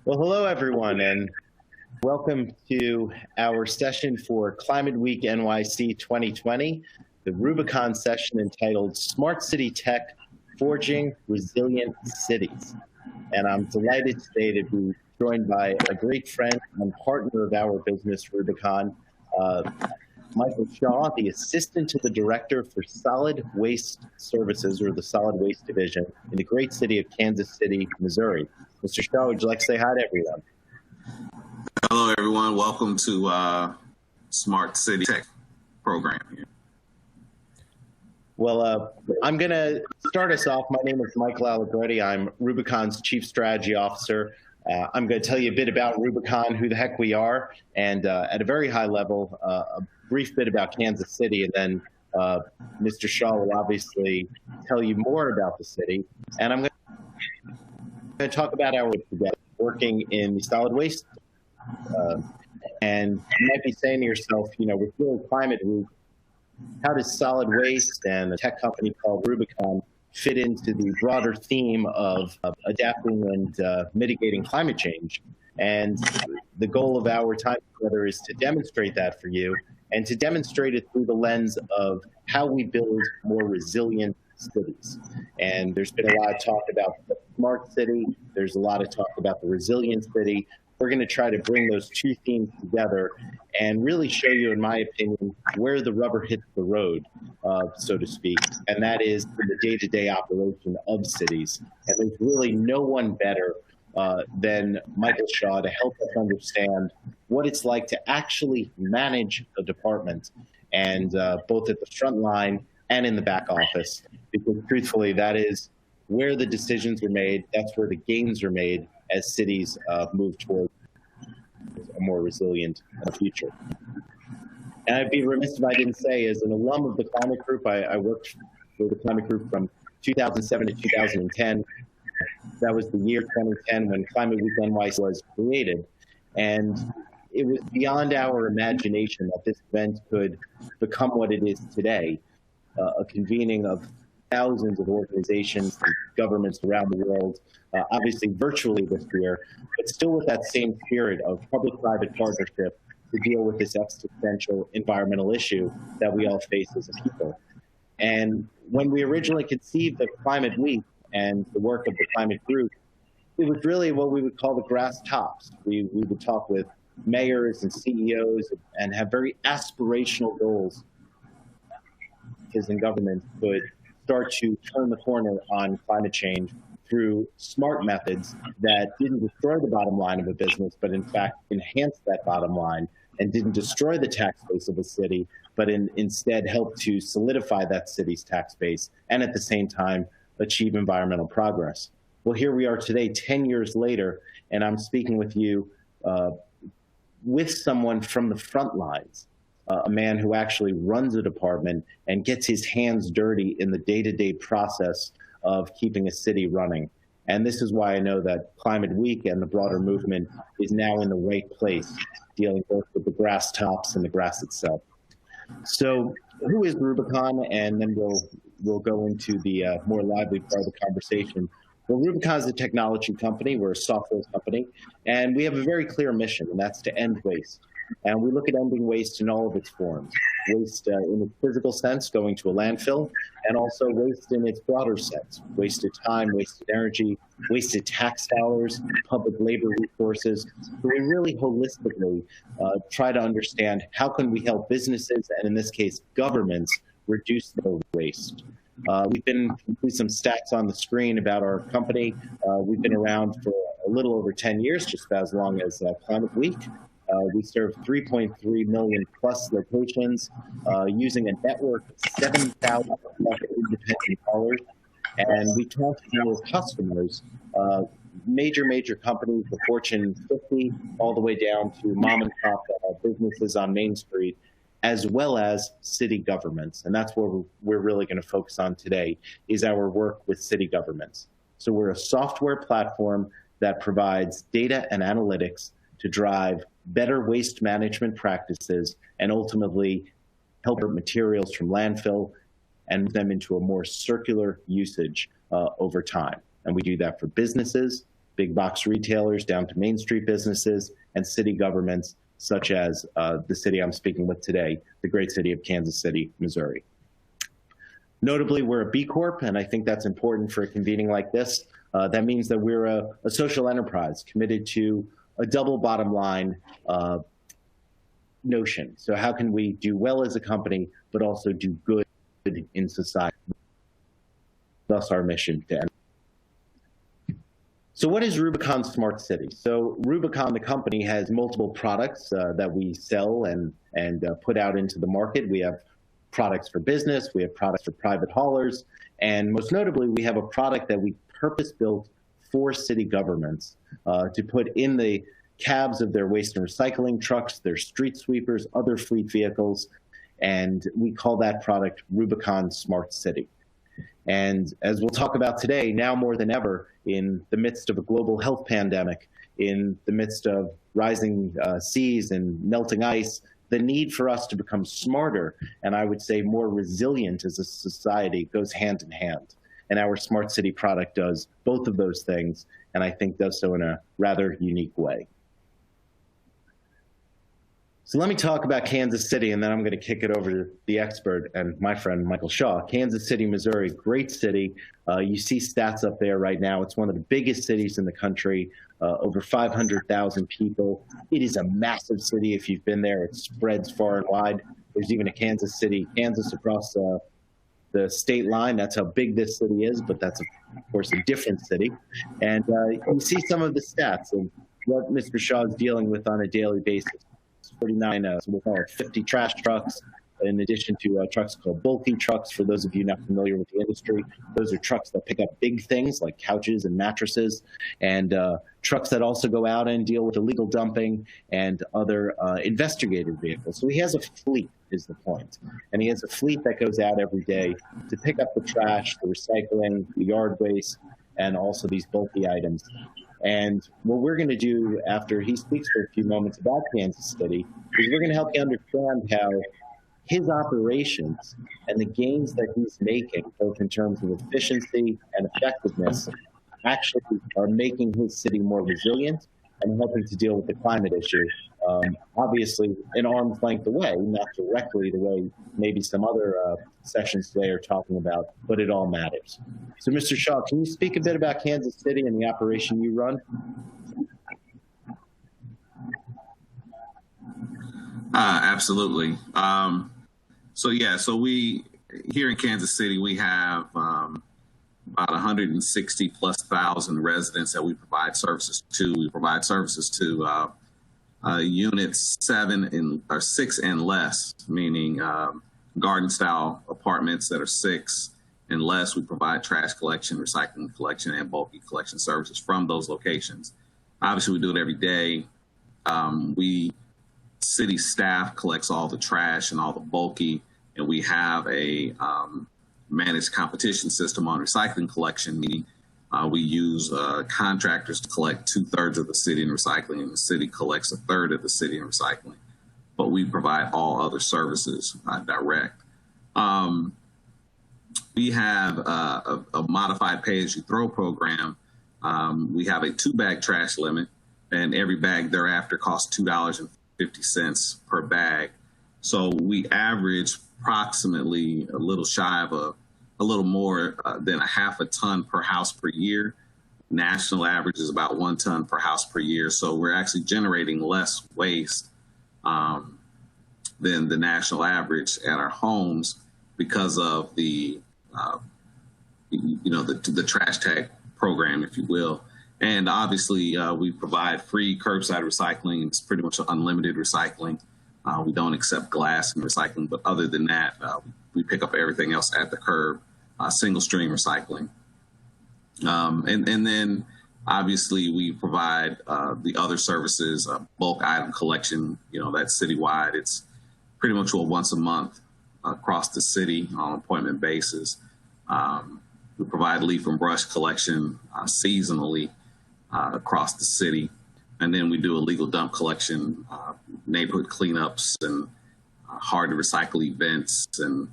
Well, hello, everyone, and welcome to our session for Climate Week NYC 2020, the Rubicon session entitled Smart City Tech, Forging Resilient Cities. And I'm delighted today to be joined by a great friend and partner of our business, Rubicon, Michael Shaw, the Assistant to the Director for Solid Waste Services, or the Solid Waste Division, in the great city of Kansas City, Missouri. Mr. Shaw, would you like to say hi to everyone? Hello, everyone. Welcome to Smart City Tech program here. Well, I'm going to start us off. My name is Michael Allegretti. I'm Rubicon's Chief Strategy Officer. I'm going to tell you a bit about Rubicon, who the heck we are, and at a very high level, a brief bit about Kansas City, and then Mr. Shaw will obviously tell you more about the city. And I'm going to talk about our working in the solid waste. And you might be saying to yourself, you know, with World Climate Week, how does solid waste and a tech company called Rubicon fit into the broader theme of adapting and mitigating climate change? And the goal of our time together is to demonstrate that for you, and to demonstrate it through the lens of how we build more resilient cities. And there's been a lot of talk about the smart city. There's a lot of talk about the resilient city. We're going to try to bring those two themes together and really show you, in my opinion, where the rubber hits the road, so to speak, and that is in the day-to-day operation of cities. And there's really no one better than Michael Shaw to help us understand what it's like to actually manage a department, and both at the front line and in the back office, because truthfully, that is where the decisions are made. That's where the gains are made as cities move towards a more resilient future. And I'd be remiss if I didn't say, as an alum of the Climate Group, I worked for the Climate Group from 2007 to 2010. That was the year 2010 when Climate Week NYC was created. And it was beyond our imagination that this event could become what it is today, a convening of thousands of organizations and governments around the world, obviously virtually this year, but still with that same spirit of public-private partnership to deal with this existential environmental issue that we all face as a people. And when we originally conceived of Climate Week and the work of the Climate Group, it was really what we would call the grass tops. We would talk with mayors and CEOs and have very aspirational goals because in government could start to turn the corner on climate change through smart methods that didn't destroy the bottom line of a business, but in fact enhanced that bottom line, and didn't destroy the tax base of a city, but instead helped to solidify that city's tax base and at the same time achieve environmental progress. Well, here we are today, 10 years later, and I'm speaking with you with someone from the front lines, a man who actually runs a department and gets his hands dirty in the day-to-day process of keeping a city running. And this is why I know that Climate Week and the broader movement is now in the right place, dealing both with the grass tops and the grass itself. So who is Rubicon? And then we'll go into the more lively part of the conversation. Well, Rubicon is a technology company. We're a software company, and we have a very clear mission, and that's to end waste. And we look at ending waste in all of its forms. Waste in its physical sense, going to a landfill, and also waste in its broader sense. Wasted time, wasted energy, wasted tax dollars, public labor resources. So we really holistically try to understand how can we help businesses, and in this case, governments, reduce their waste. We've been through some stats on the screen about our company. We've been around for a little over 10 years, just about as long as Climate Week. We serve 3.3 million plus locations using a network of 7,000 independent callers. And we talk to our customers, major companies, the Fortune 50, all the way down to mom and pop businesses on Main Street, as well as city governments. And that's what we're really going to focus on today, is our work with city governments. So we're a software platform that provides data and analytics to drive better waste management practices and ultimately help materials from landfill and move them into a more circular usage over time. And we do that for businesses, big box retailers down to Main Street businesses, and city governments such as the city I'm speaking with today, the great city of Kansas City, Missouri. Notably, we're a B Corp, and I think that's important for a convening like this. That means that we're a social enterprise committed to a double bottom line notion. So how can we do well as a company, but also do good in society? Thus our mission to end. So what is Rubicon Smart City? So Rubicon, the company, has multiple products that we sell and put out into the market. We have products for business, we have products for private haulers, and most notably, we have a product that we purpose-built for city governments to put in the cabs of their waste and recycling trucks, their street sweepers, other fleet vehicles, and we call that product Rubicon Smart City. And as we'll talk about today, now more than ever, in the midst of a global health pandemic, in the midst of rising seas and melting ice, the need for us to become smarter and I would say more resilient as a society goes hand in hand. And our Smart City product does both of those things, and I think does so in a rather unique way. So let me talk about Kansas City, and then I'm going to kick it over to the expert and my friend, Michael Shaw. Kansas City, Missouri, great city. You see stats up there right now. It's one of the biggest cities in the country, over 500,000 people. It is a massive city. If you've been there, it spreads far and wide. There's even a Kansas City, Kansas across the state line. That's how big this city is, but that's, of course, a different city. And you see some of the stats and what Mr. Shaw is dealing with on a daily basis. 49, so we'll call it 50 trash trucks, in addition to trucks called bulky trucks. For those of you not familiar with the industry, those are trucks that pick up big things like couches and mattresses, and trucks that also go out and deal with illegal dumping and other investigative vehicles. So he has a fleet, is the point. And he has a fleet that goes out every day to pick up the trash, the recycling, the yard waste, and also these bulky items. And what we're going to do after he speaks for a few moments about Kansas City is we're going to help you understand how his operations and the gains that he's making, both in terms of efficiency and effectiveness, actually are making his city more resilient and helping to deal with the climate issue. Obviously, an arm's length away, not directly the way maybe some other sessions today are talking about, but it all matters. So, Mr. Shaw, can you speak a bit about Kansas City and the operation you run? Absolutely. So we, here in Kansas City, we have about 160 plus thousand residents that we provide services to. We provide services to units 6 and less, meaning garden style apartments that are 6 and less. We provide trash collection, recycling collection, and bulky collection services from those locations. Obviously, we do it every day. City staff collects all the trash and all the bulky, and we have a managed competition system on recycling collection, meaning we use contractors to collect 2/3 of the city in recycling, and the city collects 1/3 of the city in recycling. But we provide all other services direct. We have a modified pay-as-you-throw program. We have a 2-bag trash limit, and every bag thereafter costs $2.50 per bag. So we average approximately a little shy of a little more than a half a ton per house per year. National average is about 1 ton per house per year. So we're actually generating less waste than the national average at our homes because of the trash tag program, if you will. And obviously, we provide free curbside recycling. It's pretty much unlimited recycling. We don't accept glass in recycling, but other than that, we pick up everything else at the curb, single stream recycling. And then obviously we provide the other services, bulk item collection, that's citywide. It's pretty much once a month across the city on an appointment basis. We provide leaf and brush collection seasonally across the city. And then we do illegal dump collection, neighborhood cleanups, and hard to recycle events, and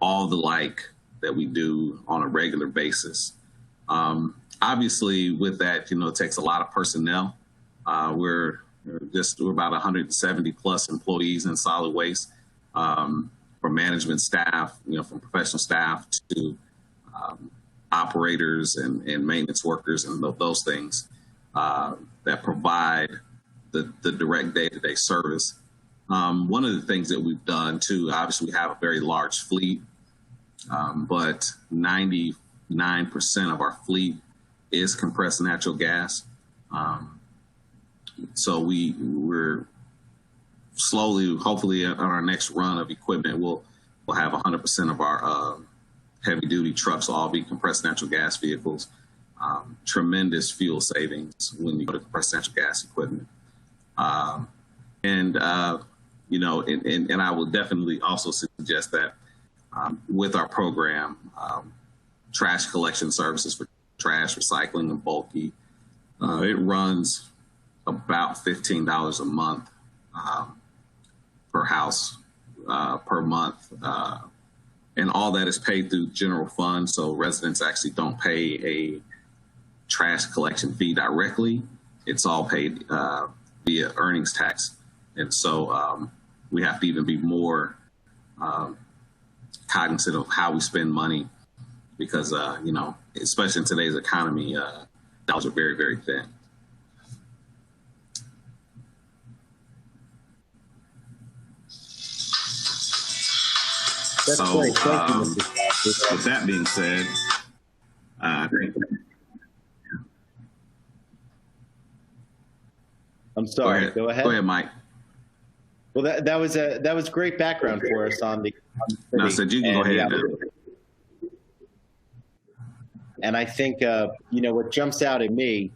all the like that we do on a regular basis. Obviously, with that, it takes a lot of personnel. We're about 170 plus employees in solid waste, from management staff, from professional staff to operators and maintenance workers and those things that provide the direct day-to-day service. One of the things that we've done too, obviously we have a very large fleet, but 99% of our fleet is compressed natural gas. So we're slowly, hopefully on our next run of equipment, we'll have 100% of our heavy duty trucks all be compressed natural gas vehicles. Tremendous fuel savings when you go to compressed natural gas equipment. And I will definitely also suggest that with our program, trash collection services for trash, recycling, and bulky, it runs about $15 a month per house per month. And all that is paid through general fund, so residents actually don't pay a trash collection fee directly. It's all paid via earnings tax. And so we have to even be more cognizant of how we spend money because, especially in today's economy, dollars are very, very thin. That's so, great. Thank you, Mr. Foster. With that being said, I'm sorry. Go ahead. Go ahead, Mike. Well, that was great background for us on the city. No, so you can go ahead. And I think what jumps out at me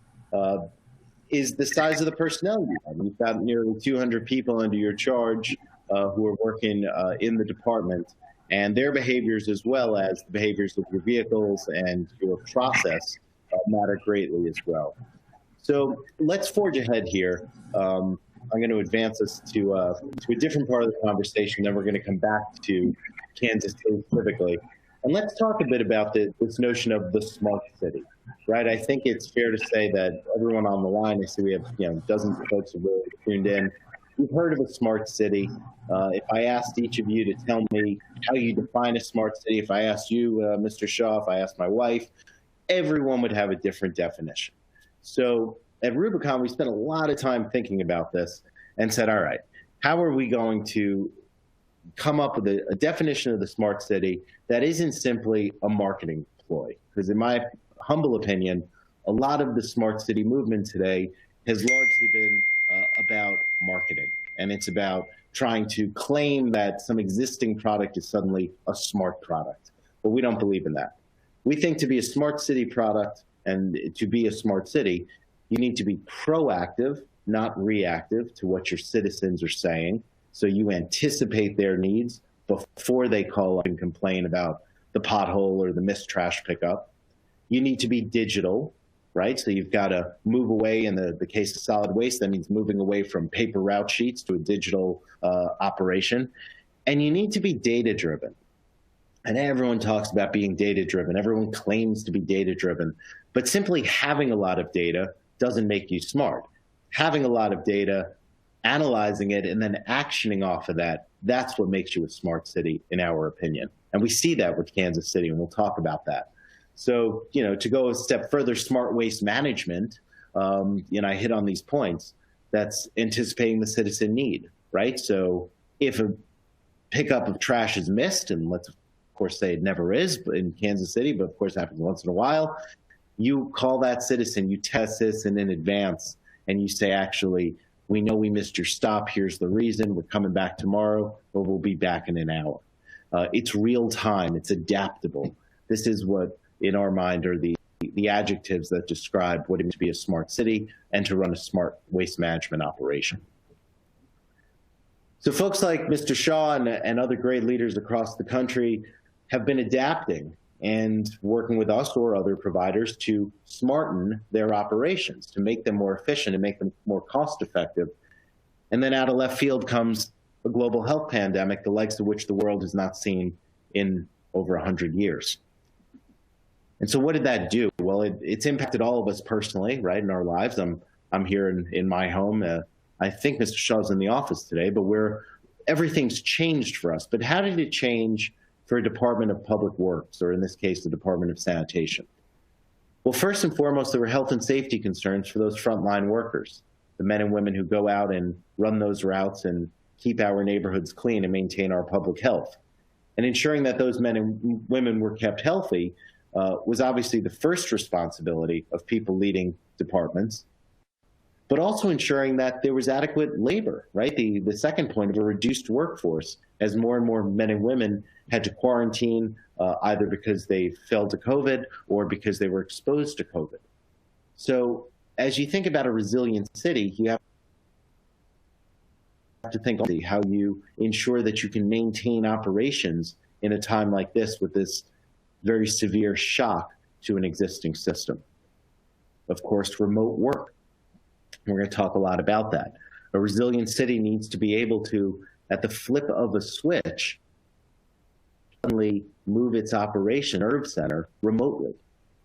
is the size of the personnel you have. You've got nearly 200 people under your charge who are working in the department, and their behaviors as well as the behaviors of your vehicles and your process matter greatly as well. So let's forge ahead here. I'm going to advance us to a different part of the conversation, then we're going to come back to Kansas City specifically. And let's talk a bit about this notion of the smart city, right? I think it's fair to say that everyone on the line, I see we have dozens of folks who have really tuned in. We've heard of a smart city. If I asked each of you to tell me how you define a smart city, if I asked you, Mr. Shaw, if I asked my wife, everyone would have a different definition. So at Rubicon, we spent a lot of time thinking about this and said, all right, how are we going to come up with a definition of the smart city that isn't simply a marketing ploy? Because in my humble opinion, a lot of the smart city movement today has largely been about marketing. And it's about trying to claim that some existing product is suddenly a smart product. But we don't believe in that. We think to be a smart city product and to be a smart city, you need to be proactive, not reactive to what your citizens are saying. So you anticipate their needs before they call up and complain about the pothole or the missed trash pickup. You need to be digital, right? So you've got to move away. In the case of solid waste, that means moving away from paper route sheets to a digital operation. And you need to be data-driven. And everyone talks about being data-driven. Everyone claims to be data-driven. But simply having a lot of data doesn't make you smart. Having a lot of data, analyzing it, and then actioning off of that, that's what makes you a smart city, in our opinion. And we see that with Kansas City, and we'll talk about that. So, to go a step further, smart waste management, I hit on these points, that's anticipating the citizen need, right? So if a pickup of trash is missed, and let's of course say it never is in Kansas City, but of course happens once in a while, you call that citizen, you test this in advance, and you say, actually, we know we missed your stop. Here's the reason. We're coming back tomorrow, or we'll be back in an hour. It's real time. It's adaptable. This is what, in our mind, are the adjectives that describe what it means to be a smart city and to run a smart waste management operation. So folks like Mr. Shaw and other great leaders across the country have been adapting and working with us or other providers to smarten their operations, to make them more efficient and make them more cost effective. And then out of left field comes a global health pandemic, the likes of which the world has not seen in over 100 years. And so what did that do? Well, it's impacted all of us personally, right, in our lives. I'm here in my home. I think Mr. Shaw's in the office today, but everything's changed for us. But how did it change for a Department of Public Works, or in this case, the Department of Sanitation? Well, first and foremost, there were health and safety concerns for those frontline workers, the men and women who go out and run those routes and keep our neighborhoods clean and maintain our public health. And ensuring that those men and women were kept healthy was obviously the first responsibility of people leading departments, but also ensuring that there was adequate labor, right? The second point of a reduced workforce, as more and more men and women had to quarantine either because they fell to COVID or because they were exposed to COVID. So as you think about a resilient city, you have to think of how you ensure that you can maintain operations in a time like this with this very severe shock to an existing system. Of course, remote work. We're going to talk a lot about that. A resilient city needs to be able to, at the flip of a switch, suddenly move its operation nerve center remotely.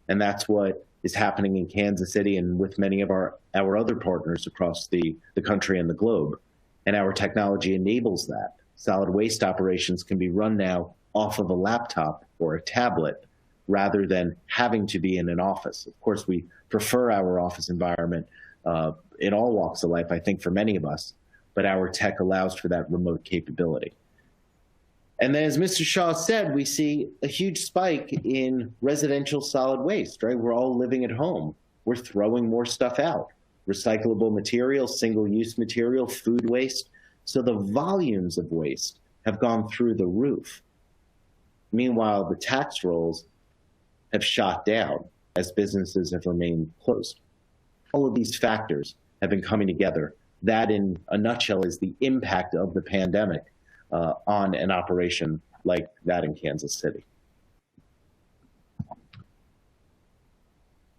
And that's what is happening in Kansas City and with many of our other partners across the country and the globe. And our technology enables that. Solid waste operations can be run now off of a laptop or a tablet rather than having to be in an office. Of course, we prefer our office environment in all walks of life, I think, for many of us, but our tech allows for that remote capability. And then, as Mr. Shaw said, we see a huge spike in residential solid waste, right? We're all living at home. We're throwing more stuff out. Recyclable material, single-use material, food waste. So the volumes of waste have gone through the roof. Meanwhile, the tax rolls have shot down as businesses have remained closed. All of these factors have been coming together. That, in a nutshell, is the impact of the pandemic on an operation like that in Kansas City.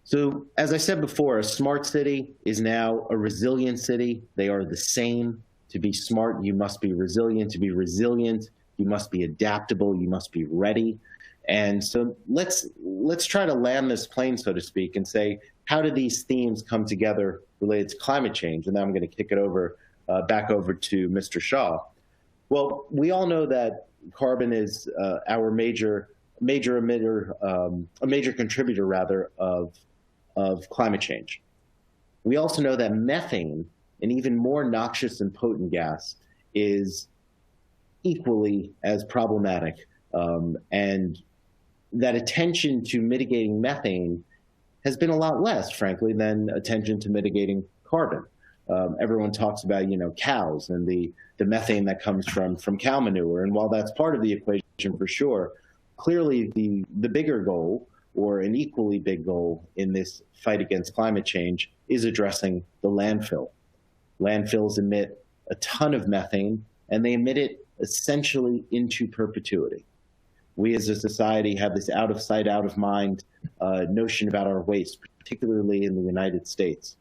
So, as I said before, a smart city is now a resilient city. They are the same. To be smart, you must be resilient. To be resilient, you must be adaptable. You must be ready. And so let's try to land this plane, so to speak, and say, how do these themes come together related to climate change? And then I'm going to kick it over back over to Mr. Shaw. Well, we all know that carbon is our major emitter, a major contributor, rather, of climate change. We also know that methane, an even more noxious and potent gas, is equally as problematic. And that attention to mitigating methane has been a lot less, frankly, than attention to mitigating carbon. Everyone talks about, cows and the methane that comes from cow manure. And while that's part of the equation for sure, clearly the bigger goal, or an equally big goal in this fight against climate change, is addressing the landfill. Landfills emit a ton of methane, and they emit it essentially into perpetuity. We as a society have this out of sight, out of mind notion about our waste, particularly in the United States.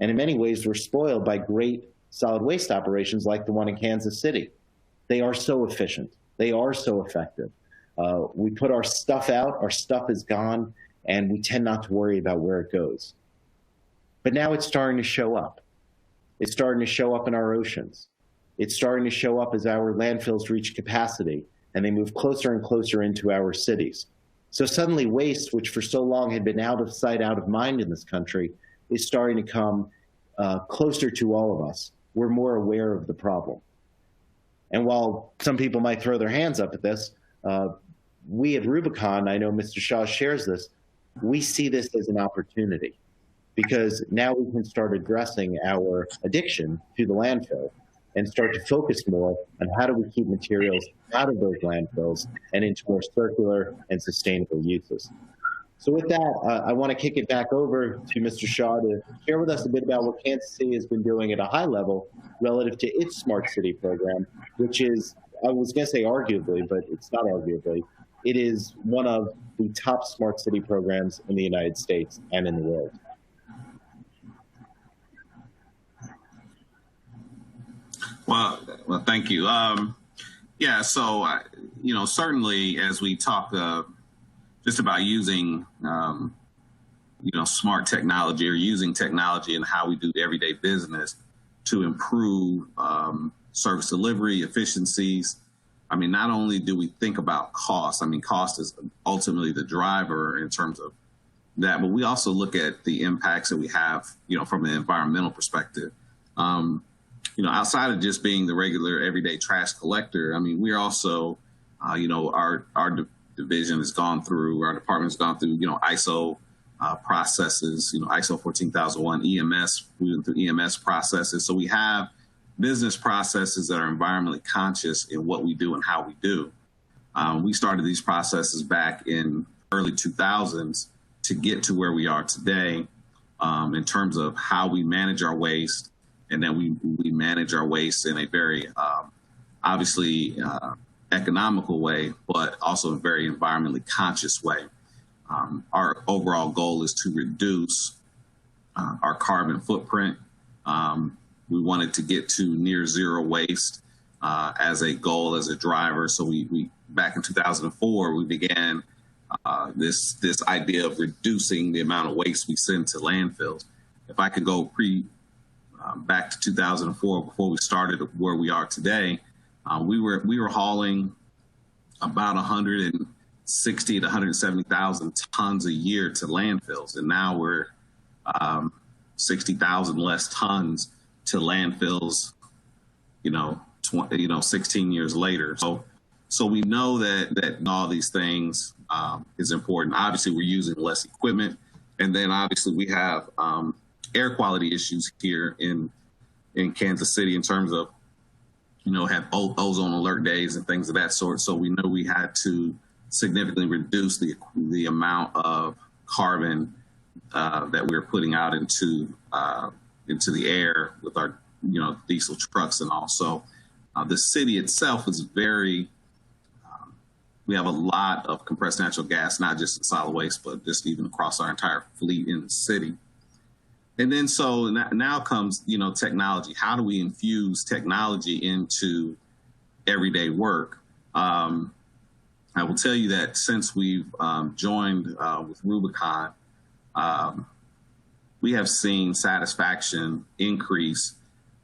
And in many ways, we're spoiled by great solid waste operations like the one in Kansas City. They are so efficient. They are so effective. We put our stuff out, our stuff is gone, and we tend not to worry about where it goes. But now it's starting to show up. It's starting to show up in our oceans. It's starting to show up as our landfills reach capacity and they move closer and closer into our cities. So suddenly waste, which for so long had been out of sight, out of mind in this country, is starting to come closer to all of us. We're more aware of the problem. And while some people might throw their hands up at this, we at Rubicon, I know Mr. Shaw shares this, we see this as an opportunity because now we can start addressing our addiction to the landfill and start to focus more on how do we keep materials out of those landfills and into more circular and sustainable uses. So with that, I want to kick it back over to Mr. Shaw to share with us a bit about what Kansas City has been doing at a high level relative to its Smart City program, which is, I was going to say arguably, but it's not arguably, it is one of the top Smart City programs in the United States and in the world. Well, thank you. Yeah, so, certainly as we talk just about using, smart technology or using technology in how we do everyday business to improve service delivery, efficiencies. I mean, not only do we think about cost, I mean, cost is ultimately the driver in terms of that, but we also look at the impacts that we have, from an environmental perspective. Outside of just being the regular everyday trash collector, I mean, we're also, our division has gone through, our department has gone through, ISO processes, ISO 14001, EMS, we went through EMS processes. So we have business processes that are environmentally conscious in what we do and how we do. We started these processes back in early 2000s to get to where we are today in terms of how we manage our waste. And then we manage our waste in a very, obviously, economical way, but also a very environmentally conscious way. Our overall goal is to reduce our carbon footprint. We wanted to get to near zero waste as a goal, as a driver. So we back in 2004, we began this idea of reducing the amount of waste we send to landfills. If I could go back to 2004, before we started where we are today, we were hauling about 160 to 170,000 tons a year to landfills, and now we're 60,000 less tons to landfills, 16 years later. So we know that all these things is important. Obviously, we're using less equipment, and then obviously we have air quality issues here in Kansas City in terms of, have ozone alert days and things of that sort. So we know we had to significantly reduce the amount of carbon that we're putting out into the air with our, diesel trucks. And also the city itself is very, we have a lot of compressed natural gas, not just in solid waste, but just even across our entire fleet in the city. And then so now comes, technology. How do we infuse technology into everyday work? I will tell you that since we've joined with Rubicon, we have seen satisfaction increase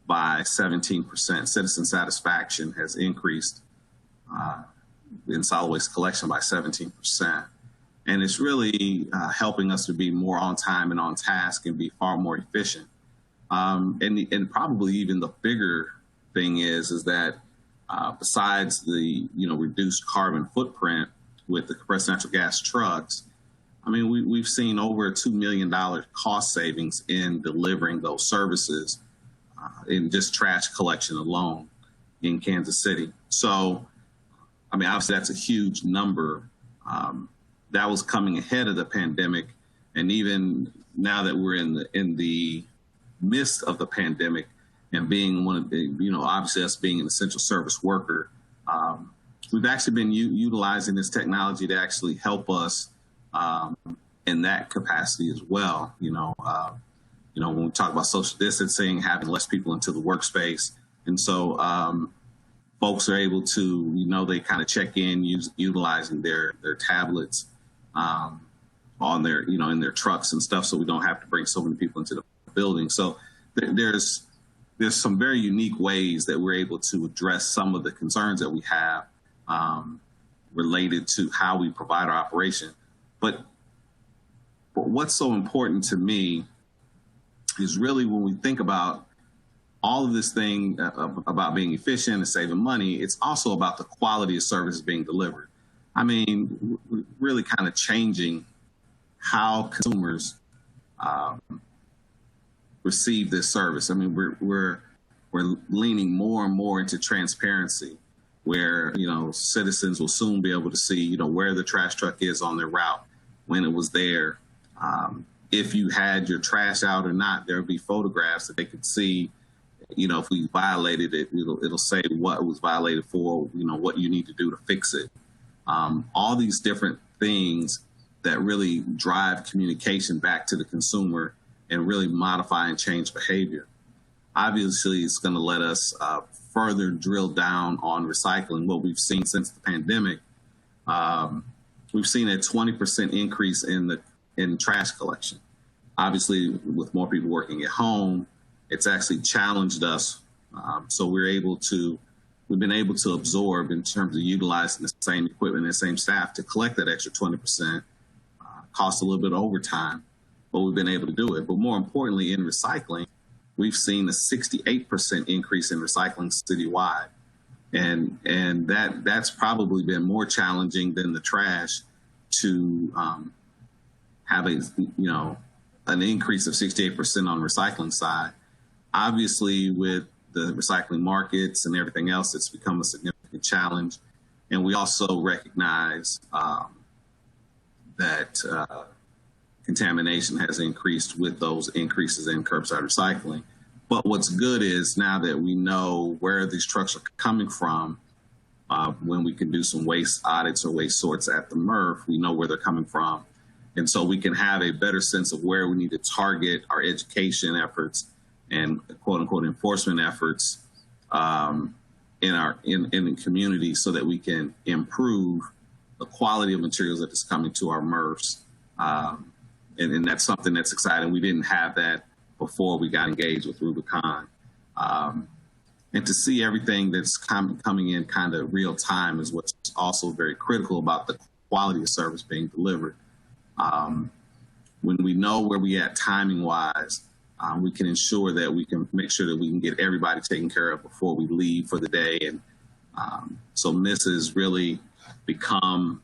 by 17%. Citizen satisfaction has increased in solid waste collection by 17%. And it's really helping us to be more on time and on task and be far more efficient. And probably even the bigger thing is that besides the reduced carbon footprint with the compressed natural gas trucks, I mean, we've seen over $2 million cost savings in delivering those services in just trash collection alone in Kansas City. So, I mean, obviously that's a huge number. That was coming ahead of the pandemic, and even now that we're in the midst of the pandemic, and being one of the, obviously us being an essential service worker, we've actually been utilizing this technology to actually help us in that capacity as well. When we talk about social distancing, having less people into the workspace, and so folks are able to, they kind of check in utilizing their tablets on their, in their trucks and stuff, so we don't have to bring so many people into the building. So there's some very unique ways that we're able to address some of the concerns that we have related to how we provide our operation. But what's so important to me is really when we think about all of this thing about being efficient and saving money, it's also about the quality of services being delivered. I mean, really kind of changing how consumers receive this service. I mean, we're leaning more and more into transparency, where citizens will soon be able to see where the trash truck is on their route, when it was there, if you had your trash out or not. There will be photographs that they could see. If we violated it, it'll say what it was violated for, what you need to do to fix it. All these different things that really drive communication back to the consumer and really modify and change behavior. Obviously, it's going to let us further drill down on recycling. What we've seen since the pandemic, we've seen a 20% increase in trash collection. Obviously, with more people working at home, it's actually challenged us. So we've been able to absorb in terms of utilizing the same equipment and the same staff to collect that extra 20%. Cost a little bit of overtime, but we've been able to do it. But more importantly, in recycling, we've seen a 68% increase in recycling citywide. And that's probably been more challenging than the trash to have an increase of 68% on the recycling side. Obviously, with the recycling markets and everything else, it's become a significant challenge. And we also recognize that contamination has increased with those increases in curbside recycling. But what's good is now that we know where these trucks are coming from, when we can do some waste audits or waste sorts at the MRF, we know where they're coming from. And so we can have a better sense of where we need to target our education efforts and quote unquote enforcement efforts in the community so that we can improve the quality of materials that is coming to our MRFs. And that's something that's exciting. We didn't have that before we got engaged with Rubicon. And to see everything that's coming in kind of real time is what's also very critical about the quality of service being delivered. When we know where we at timing wise, we can ensure that we can make sure that we can get everybody taken care of before we leave for the day. And so misses really become,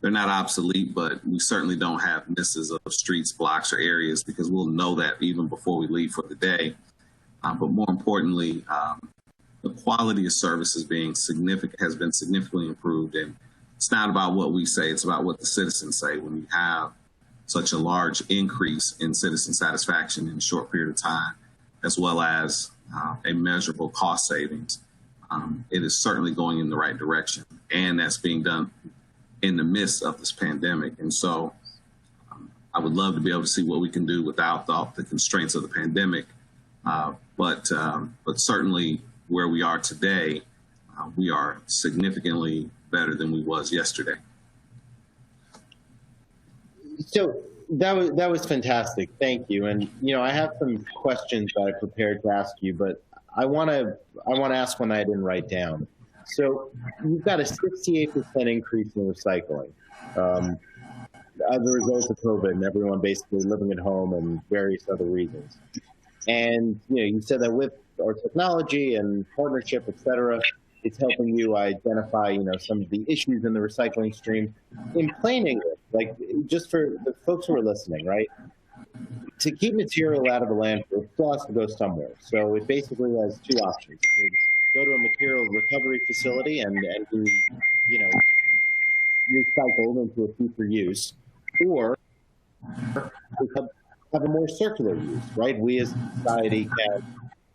they're not obsolete, but we certainly don't have misses of streets, blocks, or areas because we'll know that even before we leave for the day. But more importantly, the quality of service has been significantly improved. And it's not about what we say, it's about what the citizens say. When you have such a large increase in citizen satisfaction in a short period of time, as well as a measurable cost savings, it is certainly going in the right direction. And that's being done in the midst of this pandemic. And so I would love to be able to see what we can do without the constraints of the pandemic. But certainly where we are today, we are significantly better than we was yesterday. So that was fantastic. Thank you. And I have some questions that I prepared to ask you, but I want to ask one I didn't write down. So you've got a 68% increase in recycling as a result of COVID and everyone basically living at home and various other reasons. And you said that with our technology and partnership, et cetera, it's helping you identify some of the issues in the recycling stream. In plain English, like just for the folks who are listening, right? To keep material out of the landfill, it still has to go somewhere. So it basically has two options. You go to a material recovery facility and be recycled into a future use, or have a more circular use, right? We as a society can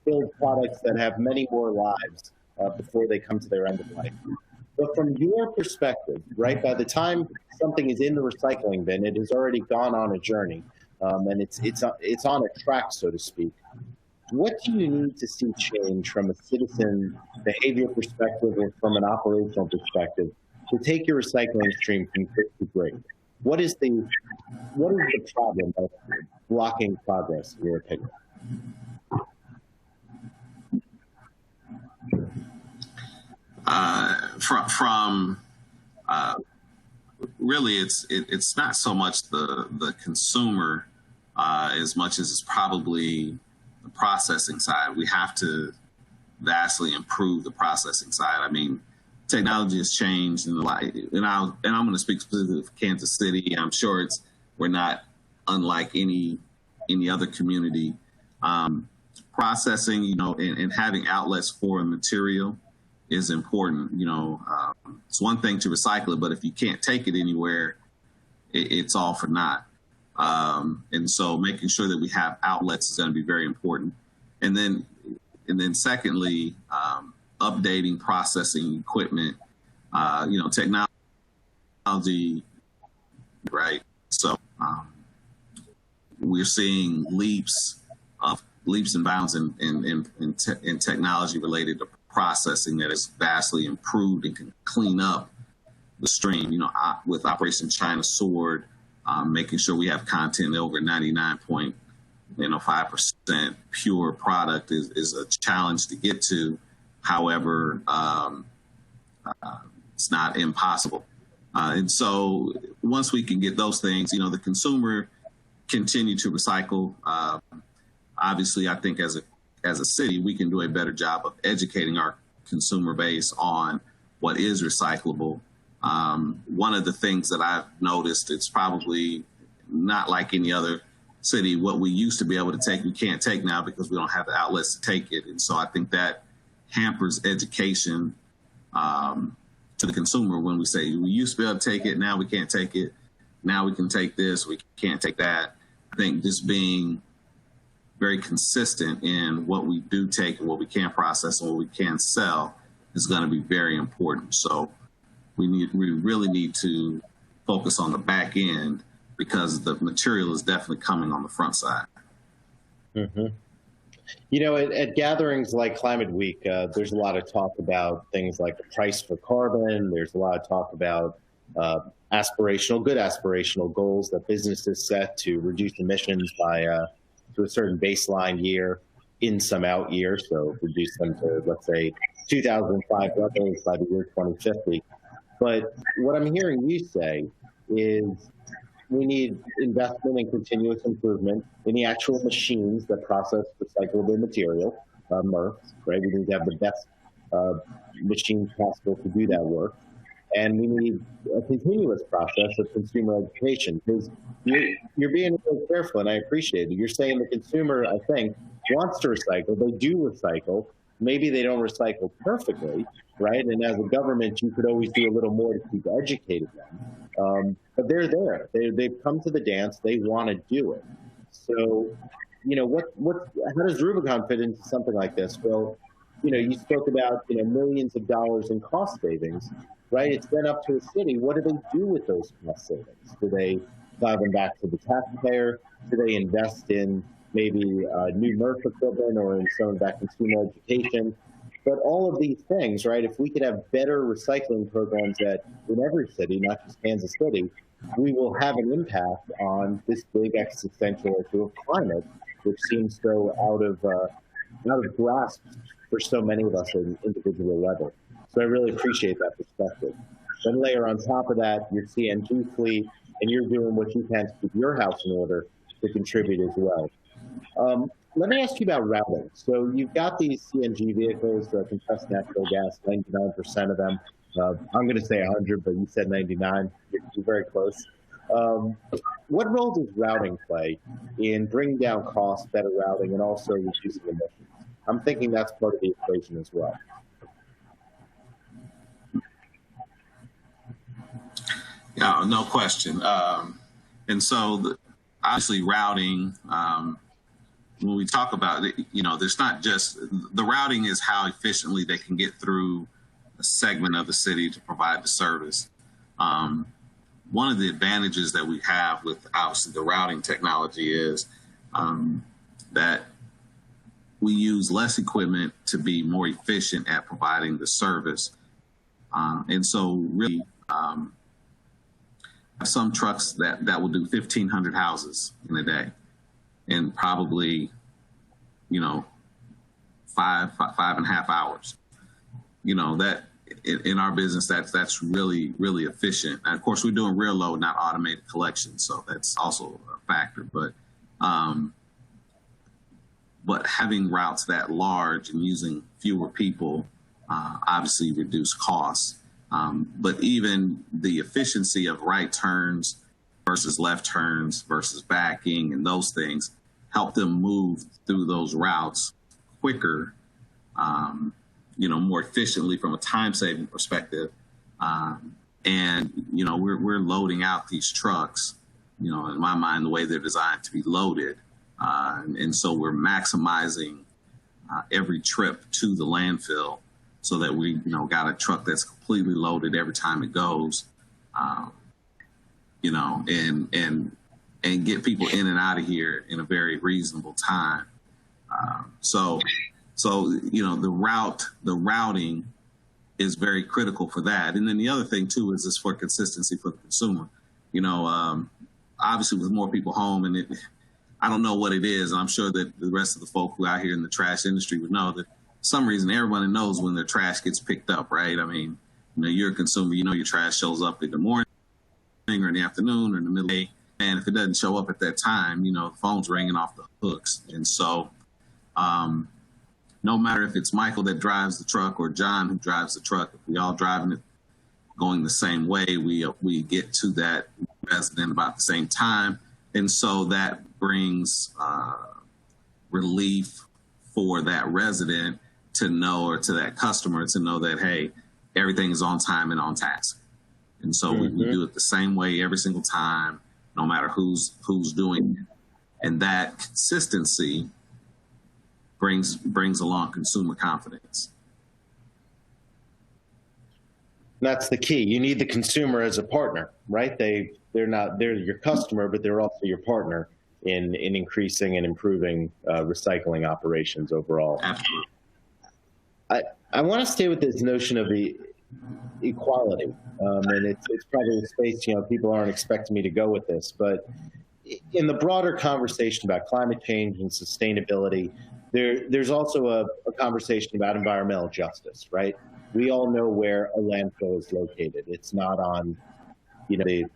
build products that have many more lives before they come to their end of life. But from your perspective, right, by the time something is in the recycling bin, it has already gone on a journey, and it's on a track, so to speak. What do you need to see change from a citizen behavior perspective or from an operational perspective to take your recycling stream from good to great? What is the problem that's blocking progress, in your opinion? Really, it's not so much the consumer as much as it's probably the processing side. We have to vastly improve the processing side. I mean, technology has changed and I'm going to speak specifically for Kansas City. I'm sure we're not unlike any other community. Processing, and having outlets for material is important. It's one thing to recycle it, but if you can't take it anywhere, it's all for naught. And so making sure that we have outlets is going to be very important. And then secondly, updating processing equipment, technology, right? So we're seeing leaps and bounds in technology related to processing that is vastly improved and can clean up the stream. With Operation China Sword, making sure we have content over 99.5% pure product is a challenge to get to. However, it's not impossible. And so once we can get those things, the consumer continue to recycle. Obviously, I think as a city, we can do a better job of educating our consumer base on what is recyclable. One of the things that I've noticed, it's probably not like any other city. What we used to be able to take, we can't take now because we don't have the outlets to take it. And so I think that hampers education to the consumer when we say we used to be able to take it, now we can't take it. Now we can take this, we can't take that. I think just being very consistent in what we do take and what we can process and what we can sell is going to be very important. So we really need to focus on the back end because the material is definitely coming on the front side. Mm-hmm. At gatherings like Climate Week, there's a lot of talk about things like the price for carbon. There's a lot of talk about good aspirational goals that businesses set to reduce emissions by to a certain baseline year in some out year. So reduce them to, let's say, 2005 levels by the year 2050. But what I'm hearing you say is we need investment in continuous improvement in the actual machines that process recyclable material, MRFs, right? We need to have the best machines possible to do that work. And we need a continuous process of consumer education, because you're being really careful, and I appreciate it. You're saying the consumer, I think, wants to recycle. They do recycle. Maybe they don't recycle perfectly, right? And as a government, you could always do a little more to keep educating them. But they're there. They've come to the dance. They want to do it. So, how does Rubicon fit into something like this? Well, you spoke about, millions of dollars in cost savings, right? It's then up to a city. What do they do with those cost savings? Do they dive them back to the taxpayer? Do they invest in maybe new MRF equipment or in some of that consumer education? But all of these things, right? If we could have better recycling programs in every city, not just Kansas City, we will have an impact on this big existential issue of climate, which seems so out of grasp for so many of us at an individual level. So I really appreciate that perspective. Then layer on top of that your CNG fleet, and you're doing what you can to keep your house in order to contribute as well. Let me ask you about routing. So you've got these CNG vehicles, compressed natural gas, 99% of them. I'm going to say 100, but you said 99. You're very close. What role does routing play in bringing down costs, better routing, and also reducing emissions? I'm thinking that's part of the equation as well. Yeah, no question. And so obviously routing, when we talk about it, there's not just the routing is how efficiently they can get through a segment of the city to provide the service. One of the advantages that we have with obviously the routing technology is that we use less equipment to be more efficient at providing the service. And so really, some trucks that will do 1,500 houses in a day, and probably, 5.5 hours. That in our business, that's really, really efficient. And of course, we're doing rear load, not automated collection, so that's also a factor. But having routes that large and using fewer people obviously reduce costs. But even the efficiency of right turns versus left turns versus backing and those things help them move through those routes quicker, more efficiently from a time-saving perspective. And we're loading out these trucks, in my mind, the way they're designed to be loaded. And so we're maximizing every trip to the landfill so that we, got a truck that's completely loaded every time it goes, and get people in and out of here in a very reasonable time. So the routing is very critical for that. And then the other thing too is for consistency for the consumer. Obviously with more people home, and I don't know what it is. I'm sure that the rest of the folk who are out here in the trash industry would know that for some reason everybody knows when their trash gets picked up, right? I mean, you're a consumer, your trash shows up in the morning or in the afternoon or in the middle of the day. And if it doesn't show up at that time, the phone's ringing off the hooks. And so no matter if it's Michael that drives the truck or John who drives the truck, if we all driving it going the same way, we get to that resident about the same time. And so that brings relief for that resident to know, or to that customer to know that, hey, everything is on time and on task. And so we do it the same way every single time, no matter who's doing it. And that consistency brings along consumer confidence. That's the key. You need the consumer as a partner, right? They're your customer, but they're also your partner in increasing and improving recycling operations overall. Absolutely. I want to stay with this notion of the equality, and it's probably a space people aren't expecting me to go with this, but in the broader conversation about climate change and sustainability, there's also a conversation about environmental justice, right? We all know where a landfill is located. It's not on the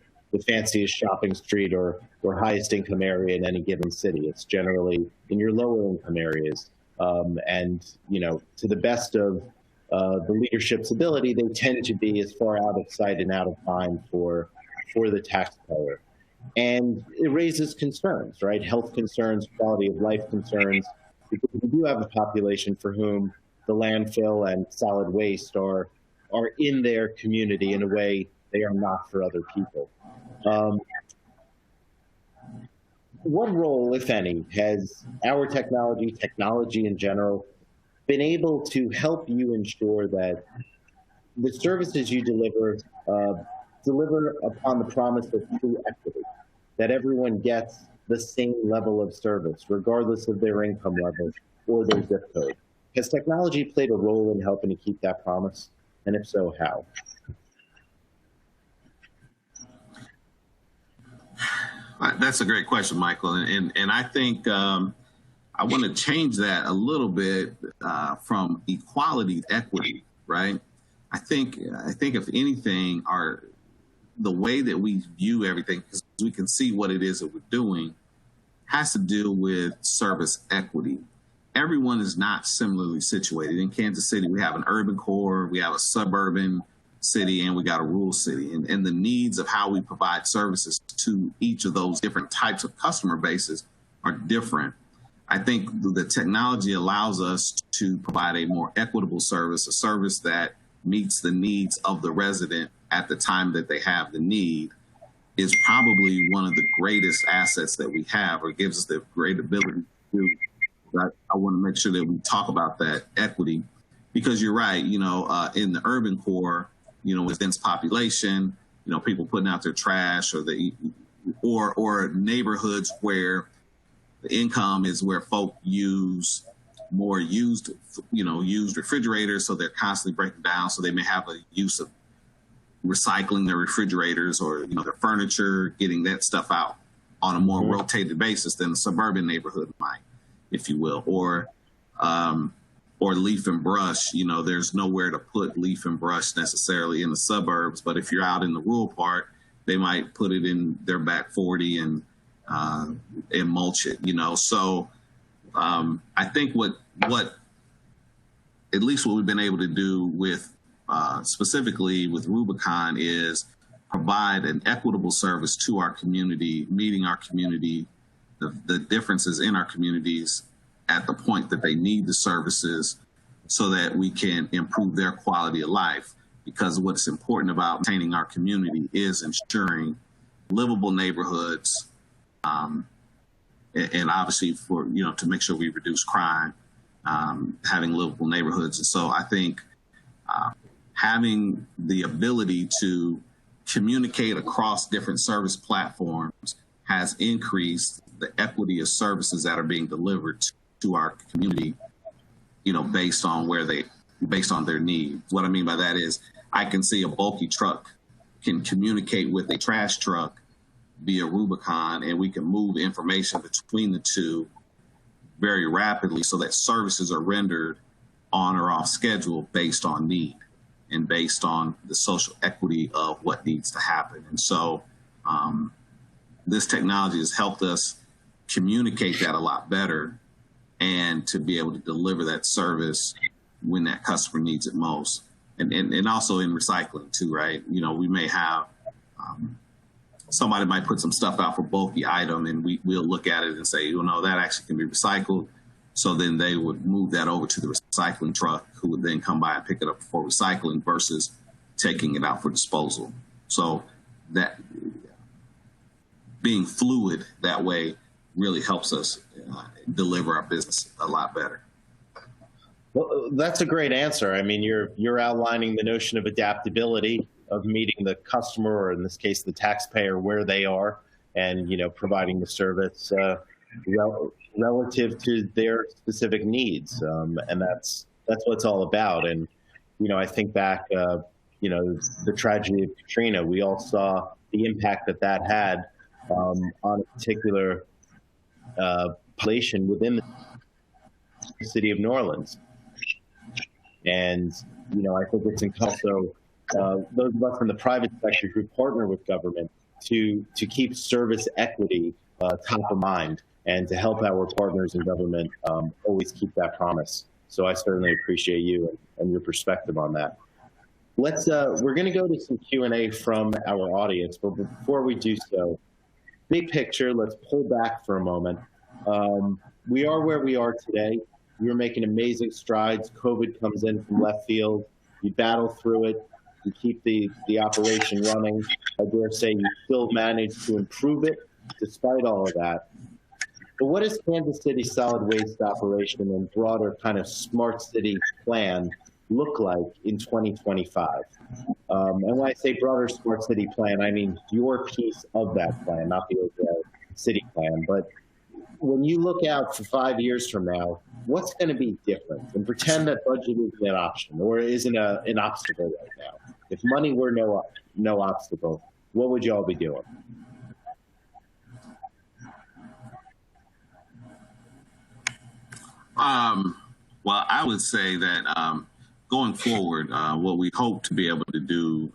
fanciest shopping street or highest income area in any given city. It's generally in your lower income areas. And to the best of the leadership's ability, they tend to be as far out of sight and out of mind for the taxpayer. And it raises concerns, right? Health concerns, quality of life concerns, because we do have a population for whom the landfill and solid waste are in their community in a way they are not for other people. What role, if any, has our technology in general, been able to help you ensure that the services you deliver upon the promise of true equity, that everyone gets the same level of service, regardless of their income level or their zip code? Has technology played a role in helping to keep that promise? And if so, how? That's a great question, Michael. And I think I want to change that a little bit from equality to equity, right? I think if anything, the way that we view everything, because we can see what it is that we're doing, has to deal with service equity. Everyone is not similarly situated. In Kansas City, we have an urban core, we have a suburban city, and we got a rural city. And the needs of how we provide services to each of those different types of customer bases are different. I think the technology allows us to provide a more equitable service, a service that meets the needs of the resident at the time that they have the need, is probably one of the greatest assets that we have, or gives us the great ability to do. I want to make sure that we talk about that equity, because you're right, in the urban core, with dense population, people putting out their trash, or neighborhoods where the income is where folk use more used refrigerators, so they're constantly breaking down. So they may have a use of recycling their refrigerators or their furniture, getting that stuff out on a more rotated basis than the suburban neighborhood might, if you will, or leaf and brush. There's nowhere to put leaf and brush necessarily in the suburbs, but if you're out in the rural part, they might put it in their back 40 and mulch it. So I think what at least what we've been able to do with specifically with Rubicon is provide an equitable service to our community, meeting our community, the differences in our communities at the point that they need the services, so that we can improve their quality of life. Because what's important about maintaining our community is ensuring livable neighborhoods, and obviously for, to make sure we reduce crime, having livable neighborhoods. And so I think having the ability to communicate across different service platforms has increased the equity of services that are being delivered to our community, based on where they based on their need. What I mean by that is I can see a bulky truck can communicate with a trash truck via Rubicon, and we can move information between the two very rapidly so that services are rendered on or off schedule based on need and based on the social equity of what needs to happen. And so this technology has helped us communicate that a lot better and to be able to deliver that service when that customer needs it most. And also in recycling too, right? You know, we may have somebody might put some stuff out for bulky item, and we'll look at it and say, you know, that actually can be recycled. So then they would move that over to the recycling truck, who would then come by and pick it up for recycling versus taking it out for disposal. So that being fluid that way really helps us deliver our business a lot better. Well, that's a great answer. I mean, you're outlining the notion of adaptability, of meeting the customer, or in this case, the taxpayer, where they are, and, you know, providing the service relative to their specific needs. And that's what it's all about. And, you know, I think back, you know, the tragedy of Katrina, we all saw the impact that had on a particular population within the city of New Orleans. And, you know, I think it's also those of us in the private sector who partner with government to keep service equity top of mind and to help our partners in government always keep that promise. So I certainly appreciate you and your perspective on that. We're going to go to some Q&A from our audience, but before we do so, big picture, let's pull back for a moment. We are where we are today. You're making amazing strides. COVID comes in from left field. You battle through it. You keep the operation running. I dare say you still manage to improve it despite all of that. But what does Kansas City's solid waste operation and broader kind of smart city plan look like in 2025? And when I say broader smart city plan, I mean your piece of that plan, not the overall city plan. But when you look out for 5 years from now, what's going to be different? And pretend that budget isn't an option or isn't an obstacle right now. If money were no obstacle, what would you all be doing? Well, I would say that going forward, what we hope to be able to do,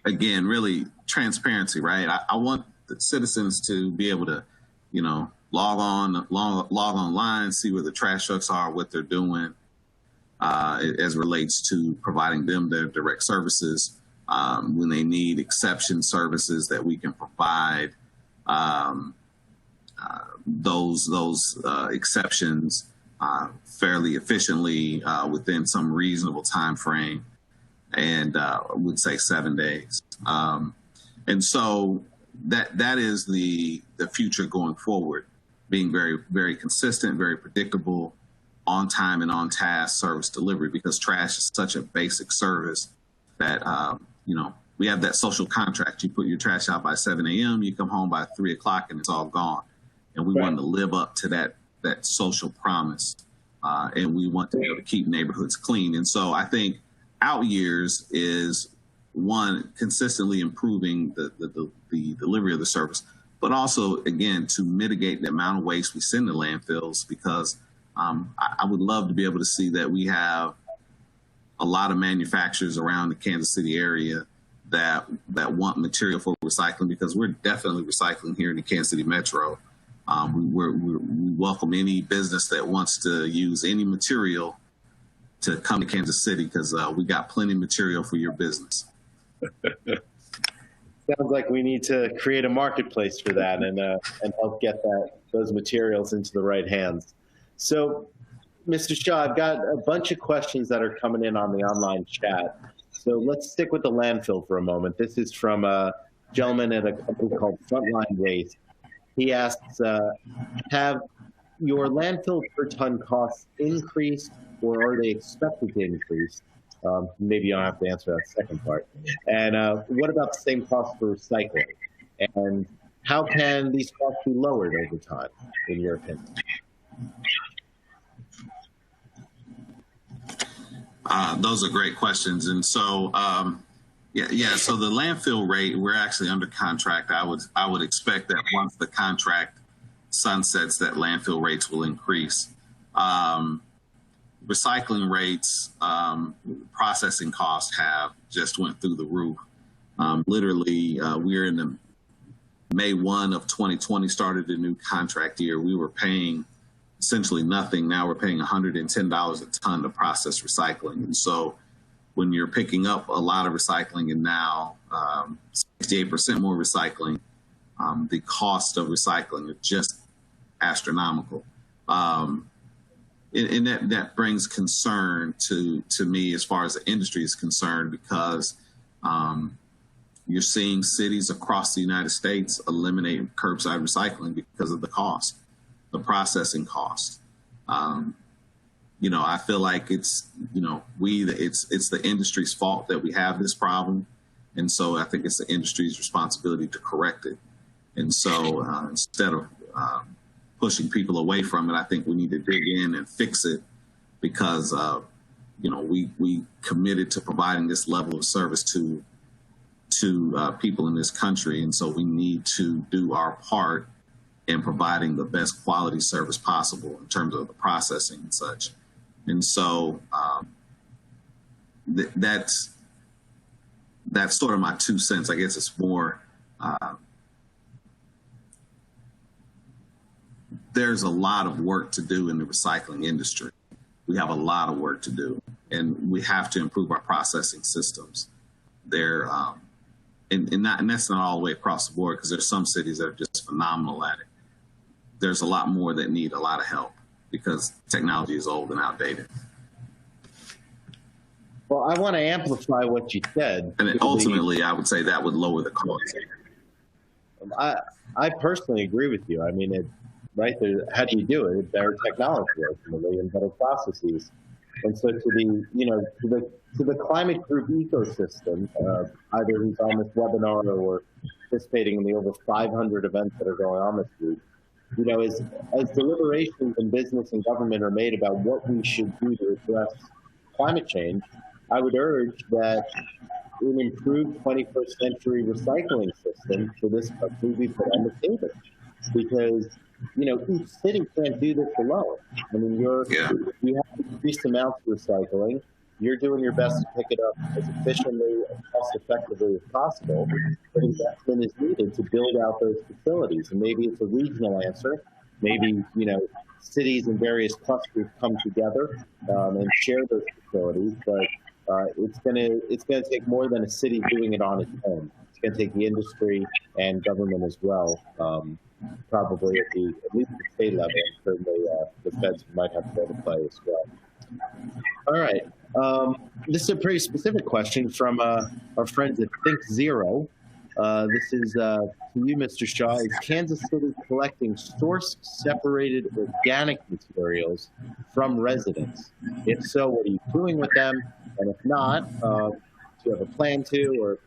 again, really transparency, right? I want the citizens to be able to, you know, log online, see where the trash trucks are, what they're doing, as relates to providing them their direct services when they need exception services that we can provide. Those exceptions fairly efficiently within some reasonable time frame, and I would say 7 days. And so that is the future going forward, being very, very consistent, very predictable, on time and on task service delivery, because trash is such a basic service that, you know, we have that social contract. You put your trash out by 7 a.m., you come home by 3 o'clock and it's all gone. And we want to live up to that social promise. And we want to be able to keep neighborhoods clean. And so I think out years is, one, consistently improving the delivery of the service, but also, again, to mitigate the amount of waste we send to landfills, because I would love to be able to see that we have a lot of manufacturers around the Kansas City area that want material for recycling, because we're definitely recycling here in the Kansas City Metro. We welcome any business that wants to use any material to come to Kansas City, because we got plenty of material for your business. Sounds like we need to create a marketplace for that and help get those materials into the right hands. So, Mr. Shaw, I've got a bunch of questions that are coming in on the online chat. So let's stick with the landfill for a moment. This is from a gentleman at a company called Frontline Waste. He asks, have your landfill per ton costs increased, or are they expected to increase? Maybe you don't have to answer that second part. And what about the same cost for recycling? And how can these costs be lowered over time, in your opinion? Those are great questions. And so, so the landfill rate, we're actually under contract. I would expect that once the contract sunsets, that landfill rates will increase. Recycling rates, processing costs have just went through the roof. Literally, we're in the May 1 of 2020 started a new contract year. We were paying essentially nothing. Now we're paying $110 a ton to process recycling. And so when you're picking up a lot of recycling and now 68% more recycling, the cost of recycling is just astronomical. And that brings concern to me as far as the industry is concerned, because you're seeing cities across the United States eliminate curbside recycling because of the cost, the processing cost. I feel like it's the industry's fault that we have this problem. And so I think it's the industry's responsibility to correct it. And so instead of pushing people away from it, I think we need to dig in and fix it, because, we committed to providing this level of service to people in this country. And so we need to do our part in providing the best quality service possible in terms of the processing and such. And so that's sort of my 2 cents. I guess it's more, there's a lot of work to do in the recycling industry. We have a lot of work to do, and we have to improve our processing systems. And that's not all the way across the board, because there's some cities that are just phenomenal at it. There's a lot more that need a lot of help because technology is old and outdated. Well, I want to amplify what you said. And ultimately, I would say that would lower the cost. I personally agree with you. I mean, right there, how do you do it? Better technology, ultimately, and better processes. And so to the climate group ecosystem, either who's on this webinar or participating in the over 500 events that are going on this week, as deliberations in business and government are made about what we should do to address climate change, I would urge that an improved 21st century recycling system for this country be put on the table, because each city can't do this alone. I mean, you have increased amounts of recycling. You're doing your best to pick it up as efficiently and cost effectively as possible, but investment is needed to build out those facilities. And maybe it's a regional answer. Maybe, cities and various clusters come together and share those facilities, but it's gonna take more than a city doing it on its own. It's gonna take the industry and government as well. Probably at least the state level, certainly the feds might have to go to play as well. All right. This is a pretty specific question from our friends at Think Zero. This is to you, Mr. Shaw. Is Kansas City collecting source-separated organic materials from residents? If so, what are you doing with them? And if not, do you have a plan to, or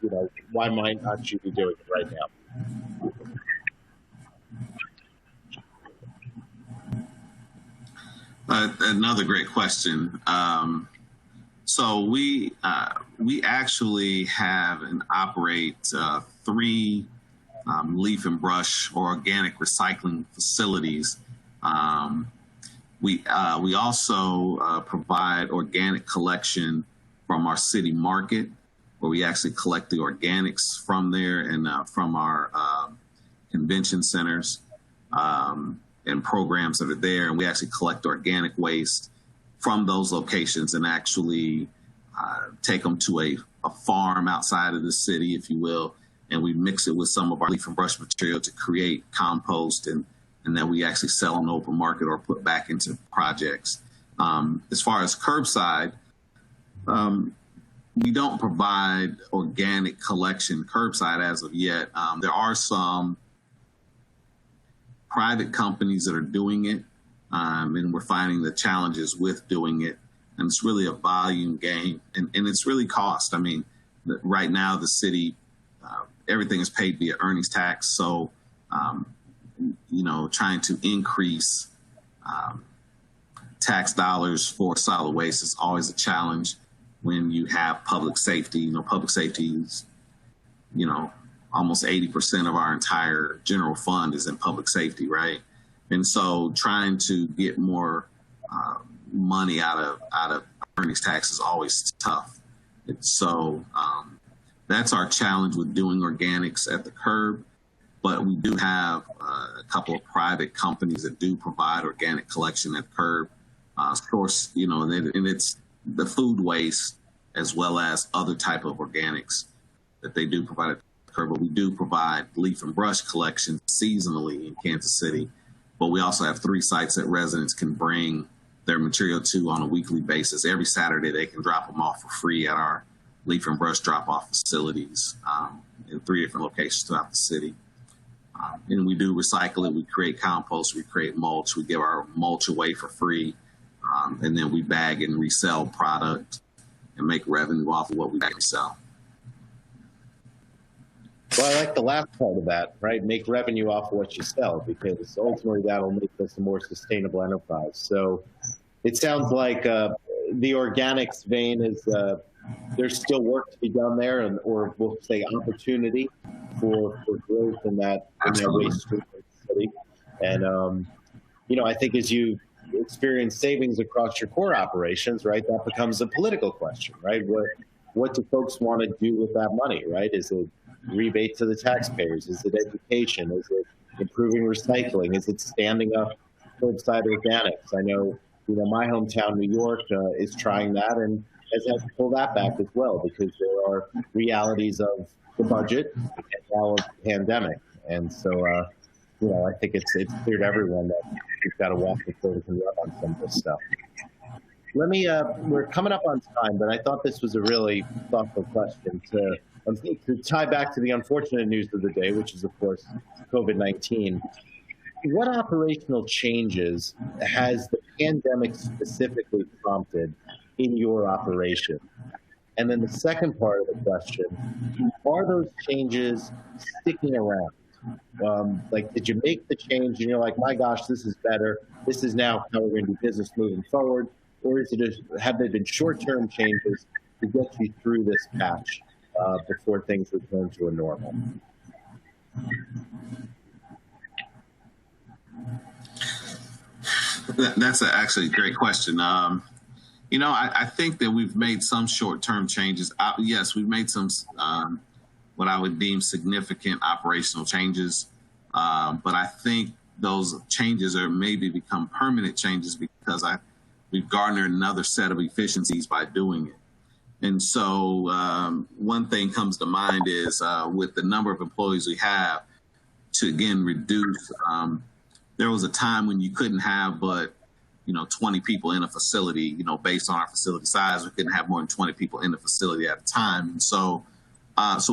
why might not you be doing it right now? Another great question. So we actually have and operate 3 leaf and brush or organic recycling facilities. We also provide organic collection from our city market, where we actually collect the organics from there and from our convention centers. And programs that are there, and we actually collect organic waste from those locations and actually take them to a farm outside of the city, if you will, and we mix it with some of our leaf and brush material to create compost, and then we actually sell on the open market or put back into projects. As far as curbside, we don't provide organic collection curbside as of yet. There are some private companies that are doing it, and we're finding the challenges with doing it. And it's really a volume game, and it's really cost. I mean, right now the city, everything is paid via earnings tax. So, trying to increase tax dollars for solid waste is always a challenge. when you have public safety. Public safety is, almost 80% of our entire general fund is in public safety, right? And so trying to get more money out of earnings tax is always tough. So that's our challenge with doing organics at the curb. But we do have a couple of private companies that do provide organic collection at the curb. Source, and it's the food waste as well as other type of organics that they do provide at the curb. But we do provide leaf and brush collection seasonally in Kansas City. But we also have 3 sites that residents can bring their material to on a weekly basis. Every Saturday, they can drop them off for free at our leaf and brush drop-off facilities in 3 different locations throughout the city. And we do recycle it. We create compost. We create mulch. We give our mulch away for free. And then we bag and resell product and make revenue off of what we bag and sell. Well, I like the last part of that, right? Make revenue off of what you sell, because ultimately that'll make this a more sustainable enterprise. So it sounds like the organics vein is there's still work to be done there, or we'll say opportunity for growth in that waste stream of the city. And I think as you experience savings across your core operations, right, that becomes a political question, right? What do folks want to do with that money, right? Is it rebate to the taxpayers? Is it education? Is it improving recycling? Is it standing up curbside organics? I know, my hometown, New York, is trying that and has had to pull that back as well, because there are realities of the budget and now of the pandemic. And so, I think it's clear to everyone that we've got to walk before we can run on some of this stuff. We're coming up on time, but I thought this was a really thoughtful question to tie back to the unfortunate news of the day, which is, of course, COVID-19. What operational changes has the pandemic specifically prompted in your operation? And then the second part of the question, are those changes sticking around? Did you make the change and you're like, my gosh, this is better. This is now how we're going to do business moving forward. Or have there been short-term changes to get you through this patch before things return to a normal? That's actually a great question. I think that we've made some short-term changes. Yes, we've made some what I would deem significant operational changes, but I think those changes are maybe become permanent changes because we've garnered another set of efficiencies by doing it. And so one thing comes to mind is with the number of employees we have, to again reduce. There was a time when you couldn't have but 20 people in a facility. Based on our facility size, we couldn't have more than 20 people in the facility at a time. And so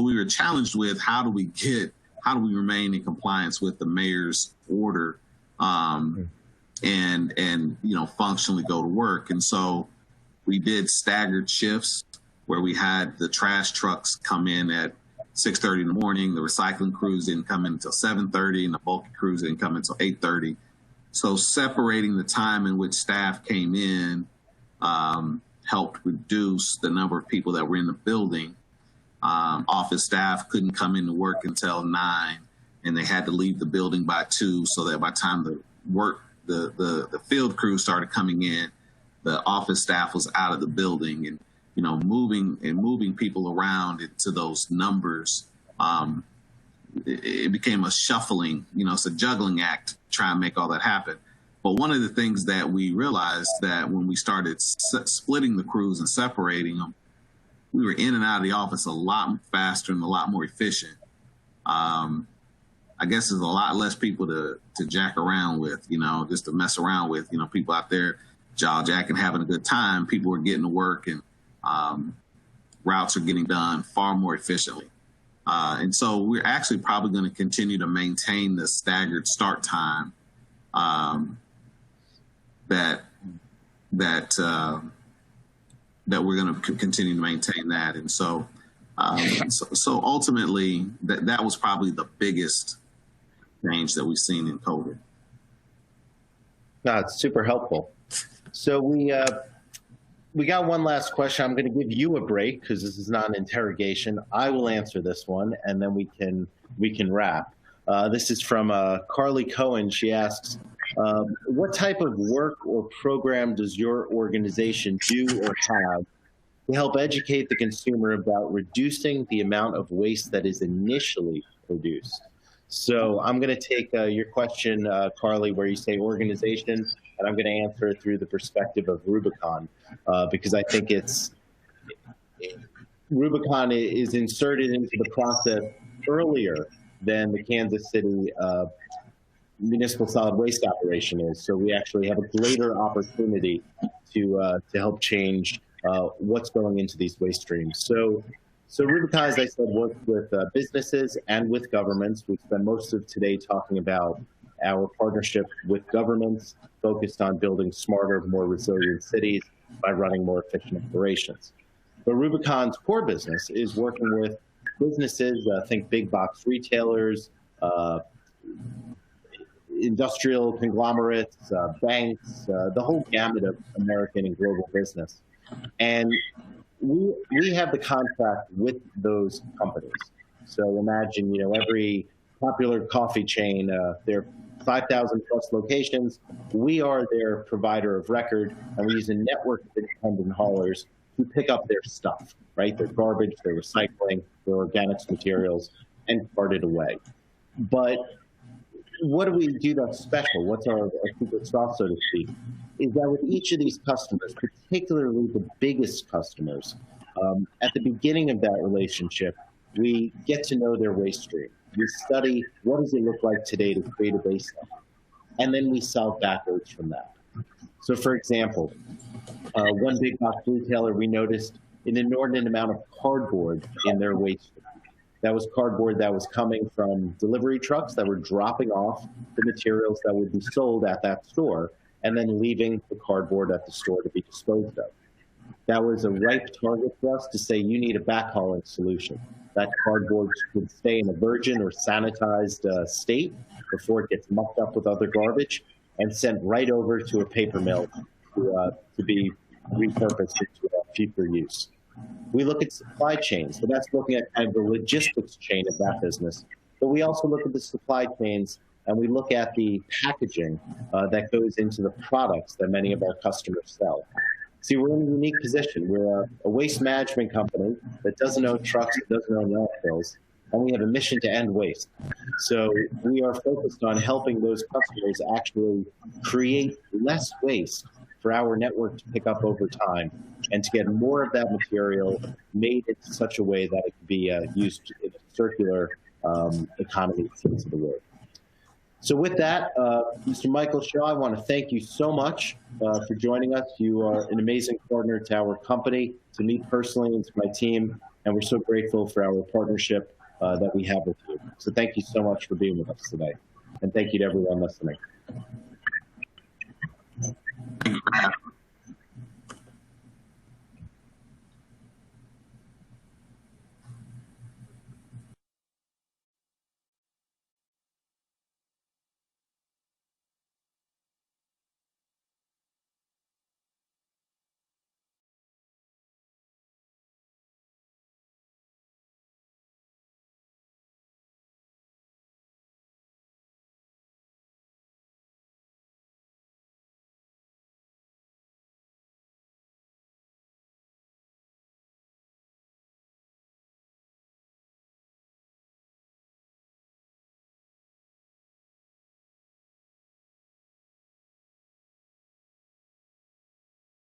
we were challenged with how do we remain in compliance with the mayor's order and functionally go to work. And so we did staggered shifts where we had the trash trucks come in at 6:30 in the morning. The recycling crews didn't come in until 7:30, and the bulky crews didn't come in until 8:30. So separating the time in which staff came in helped reduce the number of people that were in the building. Office staff couldn't come into work until 9, and they had to leave the building by 2, so that by the time the field crew started coming in, the office staff was out of the building. And moving people around into those numbers, it became a shuffling, it's a juggling act to try and make all that happen. But one of the things that we realized that when we started splitting the crews and separating them, we were in and out of the office a lot faster and a lot more efficient. I guess there's a lot less people to jack around with, just to mess around with, people out there jacking, having a good time. People are getting to work and routes are getting done far more efficiently. And so we're actually probably going to continue to maintain the staggered start time that we're going to continue to maintain that. And so ultimately that was probably the biggest change that we've seen in COVID. No, it's super helpful. So we got one last question. I'm going to give you a break because this is not an interrogation. I will answer this one, and then we can wrap. This is from Carly Cohen. She asks, what type of work or program does your organization do or have to help educate the consumer about reducing the amount of waste that is initially produced? So I'm going to take your question, Carly, where you say organization, and I'm going to answer it through the perspective of Rubicon, because I think Rubicon is inserted into the process earlier than the Kansas City municipal solid waste operation is. So we actually have a greater opportunity to help change what's going into these waste streams. So Rubicon, as I said, works with businesses and with governments. We spend most of today talking about our partnership with governments focused on building smarter, more resilient cities by running more efficient operations. But Rubicon's core business is working with businesses, think big box retailers, industrial conglomerates, banks, the whole gamut of American and global business. And we have the contract with those companies. So imagine, every popular coffee chain, there are 5,000 plus locations. We are their provider of record, and we use a network of independent haulers to pick up their stuff, right? Their garbage, their recycling, their organics materials, and cart it away. But what do we do that's special? What's our secret sauce, so to speak? Is that with each of these customers, particularly the biggest customers, at the beginning of that relationship, we get to know their waste stream. We study what does it look like today to create a baseline, and then we solve backwards from that. So, for example, one big box retailer, we noticed an inordinate amount of cardboard in their waste stream. That was cardboard that was coming from delivery trucks that were dropping off the materials that would be sold at that store and then leaving the cardboard at the store to be disposed of. That was a ripe target for us to say, you need a backhauling solution. That cardboard should stay in a virgin or sanitized state before it gets mucked up with other garbage and sent right over to a paper mill to be repurposed into future use. We look at supply chains, so that's looking at kind of the logistics chain of that business. But we also look at the supply chains, and we look at the packaging that goes into the products that many of our customers sell. See, we're in a unique position. We're a waste management company that doesn't own trucks, that doesn't own landfills, and we have a mission to end waste. So we are focused on helping those customers actually create less waste for our network to pick up over time and to get more of that material made in such a way that it can be used in a circular economy sense of the word. So with that, Mr. Michael Shaw, I want to thank you so much for joining us. You are an amazing partner to our company, to me personally and to my team, and we're so grateful for our partnership that we have with you. So thank you so much for being with us today. And thank you to everyone listening.